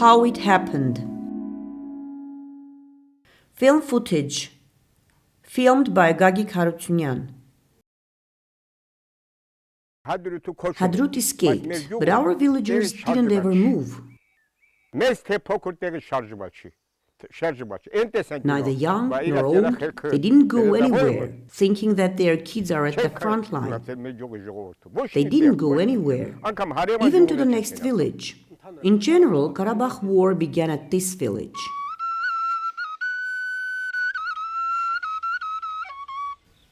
How it happened. Film footage. Filmed by Gagi Karutunyan. Hadrut escaped, but our villagers didn't ever move. Neither young nor old, they didn't go anywhere, thinking that their kids are at the front line. They didn't go anywhere, even to the next village. In general, Karabach war began at this village.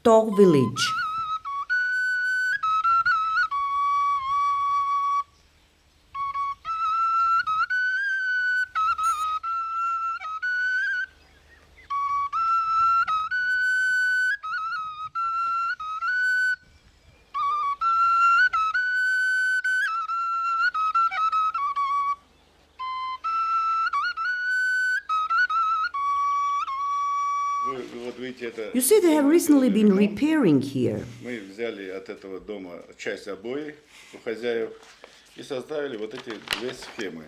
Tog village. You see, they have recently been repairing here. Мы взяли от этого дома часть обои у хозяев и составили вот эти две схемы.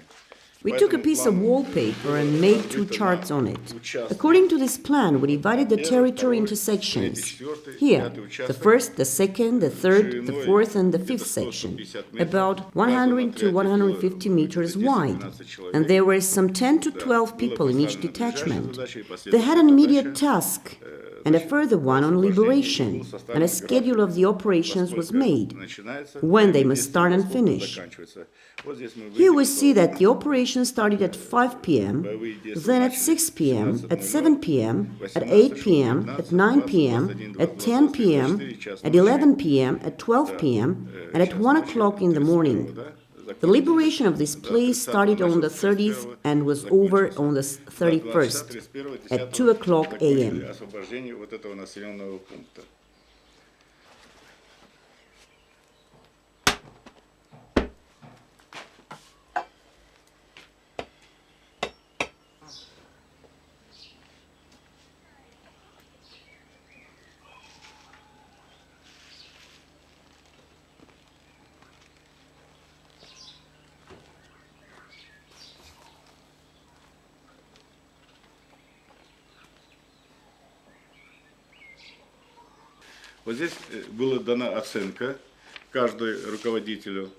We took a piece of wallpaper and made two charts on it. According to this plan, we divided the territory into sections. Here, the first, the second, the third, the fourth, and the fifth section, about 100 to 150 meters wide. And there were some 10 to 12 people in each detachment. They had an immediate task, and a further one on liberation, and a schedule of the operations was made, when they must start and finish. Here we see that the operation started at 5 p.m., then at 6 p.m., at 7 p.m., at 8 p.m., at 9 p.m., at 10 p.m., at 11 p.m., at 12 p.m., and at 1 o'clock in the morning. The liberation of this place started on the 30th and was over on the 31st at 2 o'clock a.m. Вот здесь была дана оценка каждому руководителю.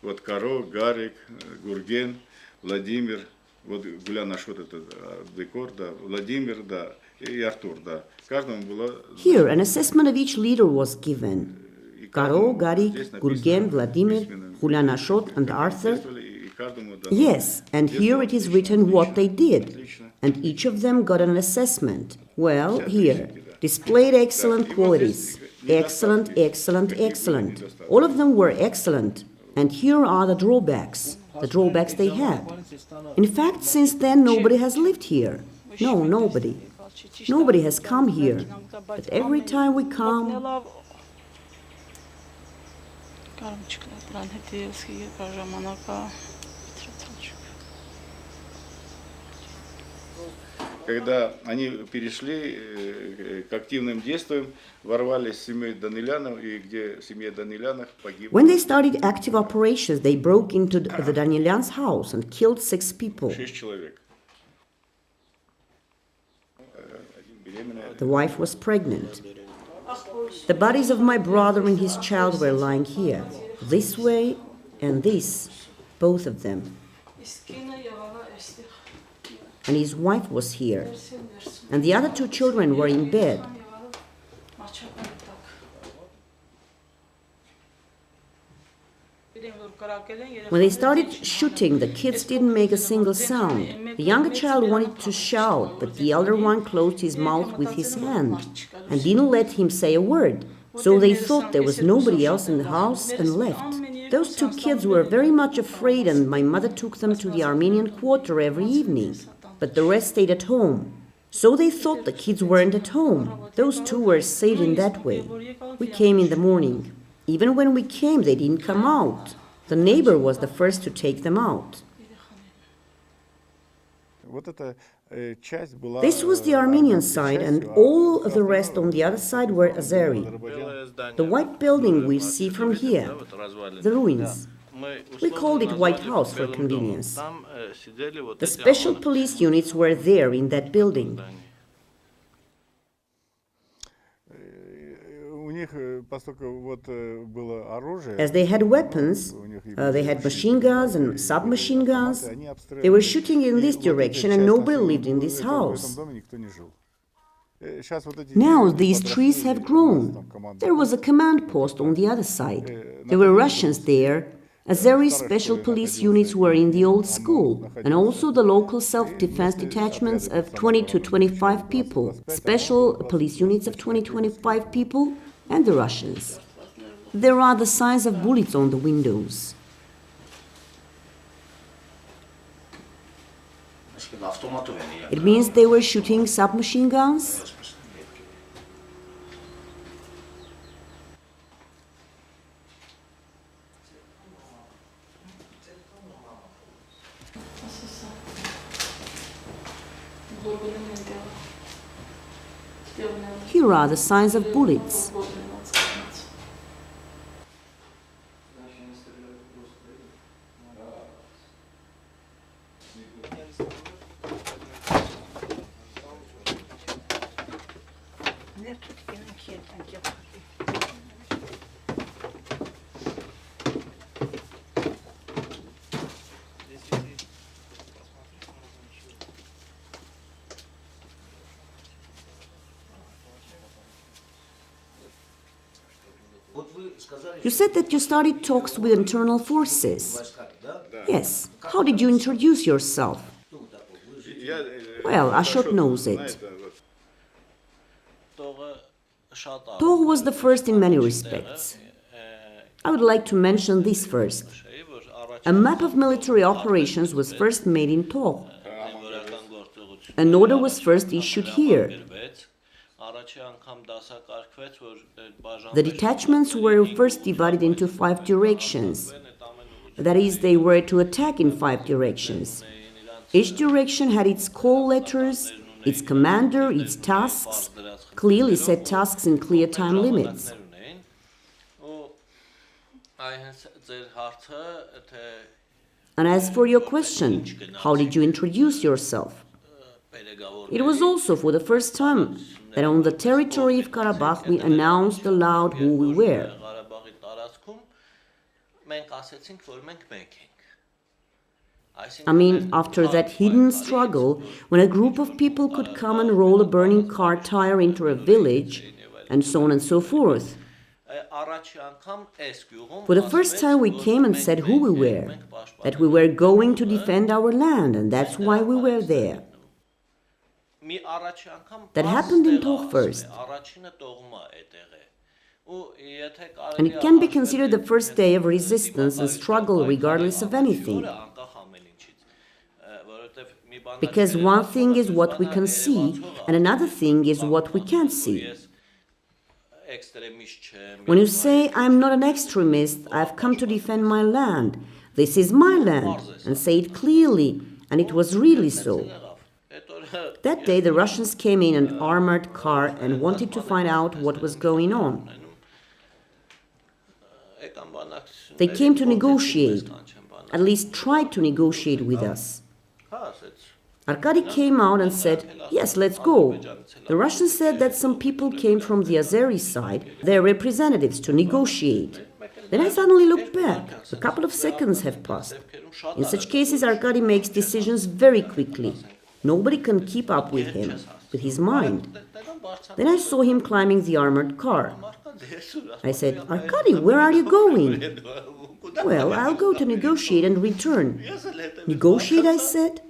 Вот Каро, Гарик, Гурген, Владимир, вот Гуля наш вот этот декор, да, Владимир, да, и Артур, да. Каждому было... Here, an assessment of each leader was given. Karo, Garik, Gurgen, Vladimir, Julian Ashot, and Arthur. Yes, and here it is written what they did. And each of them got an assessment. Well, here, displayed excellent qualities. Excellent, excellent, excellent. All of them were excellent. And here are the drawbacks they had. In fact, since then, nobody has lived here. No, nobody. Nobody has come here. But every time we come... Когда они перешли к активным действиям, ворвались в семью Данилянов, и где в семье Данилянов погибло. When they started active operations, they broke into the Danilyan's house and killed 6 people. 6 человек. The wife was pregnant. The bodies of my brother and his child were lying here, this way and this, both of them. And his wife was here, and the other 2 children were in bed. When they started shooting, the kids didn't make a single sound. The younger child wanted to shout, but the elder one closed his mouth with his hand and didn't let him say a word. So they thought there was nobody else in the house and left. Those 2 kids were very much afraid, and my mother took them to the Armenian quarter every evening. But the rest stayed at home. So they thought the kids weren't at home. Those 2 were saved in that way. We came in the morning. Even when we came, they didn't come out. The neighbor was the first to take them out. This was the Armenian side, and all of the rest on the other side were Azeri. The white building we see from here, the ruins. We called it White House for convenience. The special police units were there in that building. As they had weapons, they had machine guns and submachine guns. They were shooting in this direction and nobody lived in this house. Now these trees have grown. There was a command post on the other side. There were Russians there. Azeri special police units were in the old school, and also the local self-defense detachments of 20 to 25 people, special police units of 20-25 people, and the Russians. There are the signs of bullets on the windows. It means they were shooting submachine guns? Here are the signs of bullets. You said that you started talks with internal forces. Yes. How did you introduce yourself? Well, Ashot knows it. Togh was the first in many respects. I would like to mention this first. A map of military operations was first made in Togh. An order was first issued here. The detachments were first divided into 5 directions. That is, they were to attack in 5 directions. Each direction had its call letters, its commander, its tasks, clearly set tasks in clear time limits. And as for your question, how did you introduce yourself? It was also for the first time that on the territory of Karabach we announced aloud who we were. I mean, after that hidden struggle, when a group of people could come and roll a burning car tire into a village, and so on and so forth. For the first time we came and said who we were, that we were going to defend our land, and that's why we were there. That happened in Togh first. And it can be considered the first day of resistance and struggle regardless of anything. Because one thing is what we can see, and another thing is what we can't see. When you say, I'm not an extremist, I've come to defend my land, this is my land, and say it clearly, and it was really so. That day the Russians came in an armored car and wanted to find out what was going on. They came to negotiate, at least tried to negotiate with us. Arkady came out and said, yes, let's go. The Russians said that some people came from the Azeri side, their representatives, to negotiate. Then I suddenly looked back. A couple of seconds have passed. In such cases, Arkady makes decisions very quickly. Nobody can keep up with him, with his mind. Then I saw him climbing the armored car. I said, Arkady, where are you going? Well, I'll go to negotiate and return. Negotiate, I said.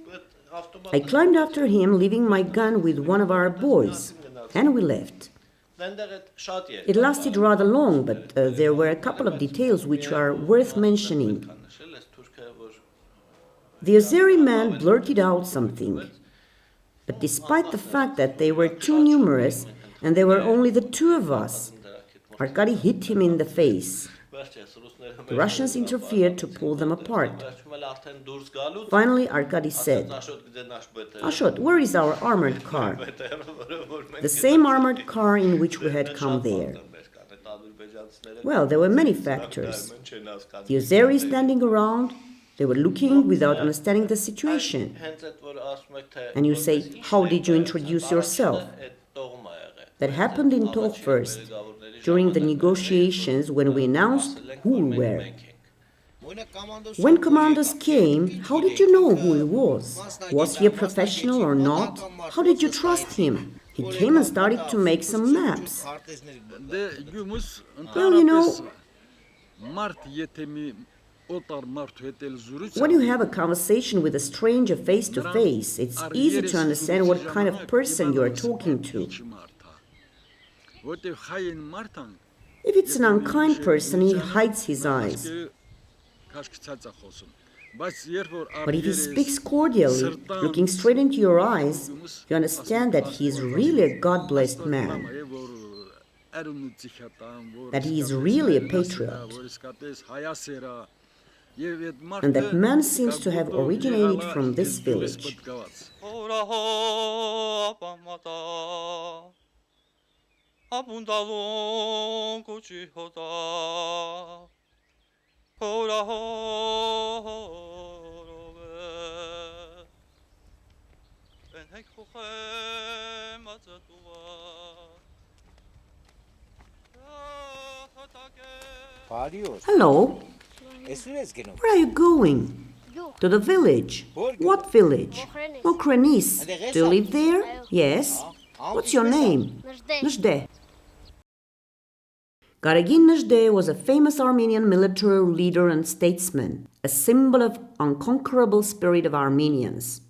I climbed after him, leaving my gun with one of our boys, and we left. It lasted rather long, but there were a couple of details which are worth mentioning. The Azeri man blurted out something. But despite the fact that they were too numerous and there were only the 2 of us, Arkady hit him in the face. The Russians interfered to pull them apart. Finally, Arkady said, Ashot, where is our armored car? The same armored car in which we had come there. Well, there were many factors. The Azeris standing around, they were looking without understanding the situation. And you say, how did you introduce yourself? That happened in talk first, during the negotiations when we announced who we were. When commanders came, how did you know who he was? Was he a professional or not? How did you trust him? He came and started to make some maps. Well, you know, when you have a conversation with a stranger face to face, it's easy to understand what kind of person you are talking to. If it's an unkind person, he hides his eyes. But if he speaks cordially, looking straight into your eyes, you understand that he is really a God-blessed man, that he is really a patriot, and that man seems to have originated from this village. Hello, where are you going? To the village. What village? Mokrenis. Do you live there? Yes. What's your name? Najde. Garagin Najde was a famous Armenian military leader and statesman, a symbol of unconquerable spirit of Armenians.